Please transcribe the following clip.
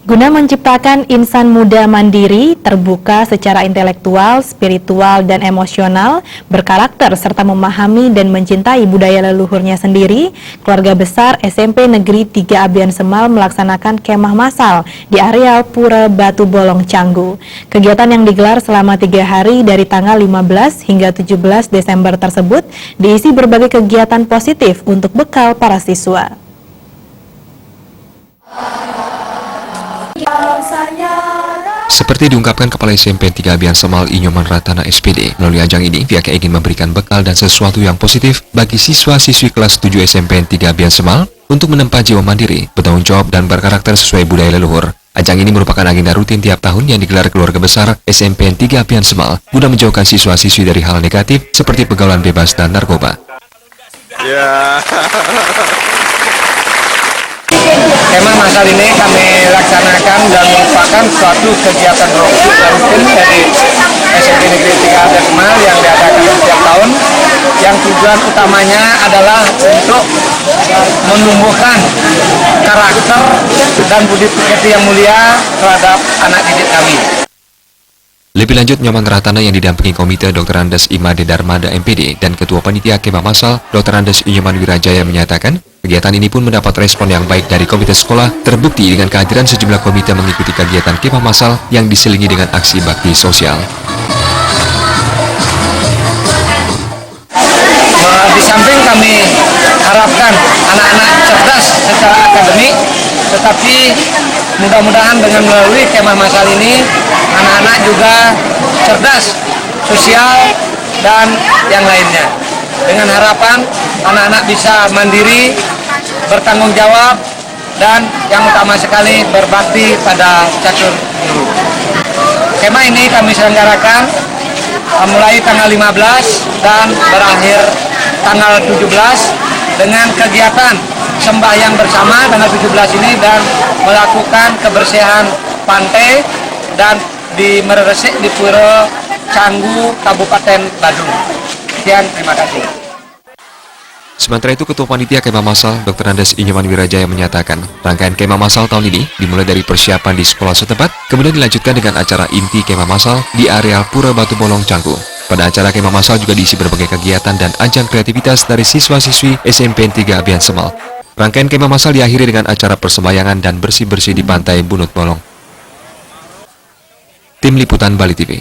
Guna menciptakan insan muda mandiri, terbuka secara intelektual, spiritual, dan emosional, berkarakter, serta memahami dan mencintai budaya leluhurnya sendiri, keluarga besar SMP Negeri 3 Abian Semal melaksanakan kemah massal di areal Pura Batu Bolong, Canggu. Kegiatan yang digelar selama 3 hari dari tanggal 15 hingga 17 Desember tersebut diisi berbagai kegiatan positif untuk bekal para siswa. Seperti diungkapkan Kepala SMP 3 Abian Semal Inyoman Ratana SPD, melalui ajang ini pihaknya ingin memberikan bekal dan sesuatu yang positif bagi siswa-siswi kelas 7 SMP 3 Abian Semal untuk menempa jiwa mandiri, bertanggung jawab dan berkarakter sesuai budaya leluhur. Ajang ini merupakan agenda rutin tiap tahun yang digelar keluarga besar SMP 3 Abian Semal guna menjauhkan siswa-siswi dari hal negatif seperti pergaulan bebas dan narkoba. Kemah massal ini kami laksanakan dan merupakan suatu kegiatan rutin dari SMP Negeri 3 Abian Semal yang diadakan setiap tahun, yang tujuan utamanya adalah untuk menumbuhkan karakter dan budi pekerti yang mulia terhadap anak didik kami. Lebih lanjut, Nyoman Ratana yang didampingi Komite Dr. Andes Imade Darmada MPD dan Ketua Panitia Kemah Massal Dr. Andes Inyoman Wirajaya menyatakan, kegiatan ini pun mendapat respon yang baik dari komite sekolah, terbukti dengan kehadiran sejumlah komite mengikuti kegiatan Kemah Massal yang diselingi dengan aksi bakti sosial. Di samping kami harapkan anak-anak cerdas secara akademik, tetapi mudah-mudahan dengan melalui kemah massal ini anak-anak juga cerdas sosial dan yang lainnya. Dengan harapan anak-anak bisa mandiri, bertanggung jawab, dan yang utama sekali berbakti pada catur guru. Kemah ini kami selenggarakan mulai tanggal 15 dan berakhir tanggal 17 dengan kegiatan sembahyang bersama tanggal 17 ini dan melakukan kebersihan pantai dan di Meresik di Pura Canggu, Kabupaten Badung. Sekian, terima kasih. Sementara itu, Ketua Panitia Kemah Massal Dr. Andes Inyoman Wirajaya menyatakan, rangkaian Kemah Massal tahun ini dimulai dari persiapan di sekolah setempat, kemudian dilanjutkan dengan acara inti Kemah Massal di areal Pura Batu Bolong, Canggu. Pada acara Kemah Massal juga diisi berbagai kegiatan dan ajang kreativitas dari siswa-siswi SMP 3 Abian Semal. Rangkaian Kemah Massal diakhiri dengan acara persembahyangan dan bersih-bersih di pantai Bunut Bolong. Tim Liputan Bali TV.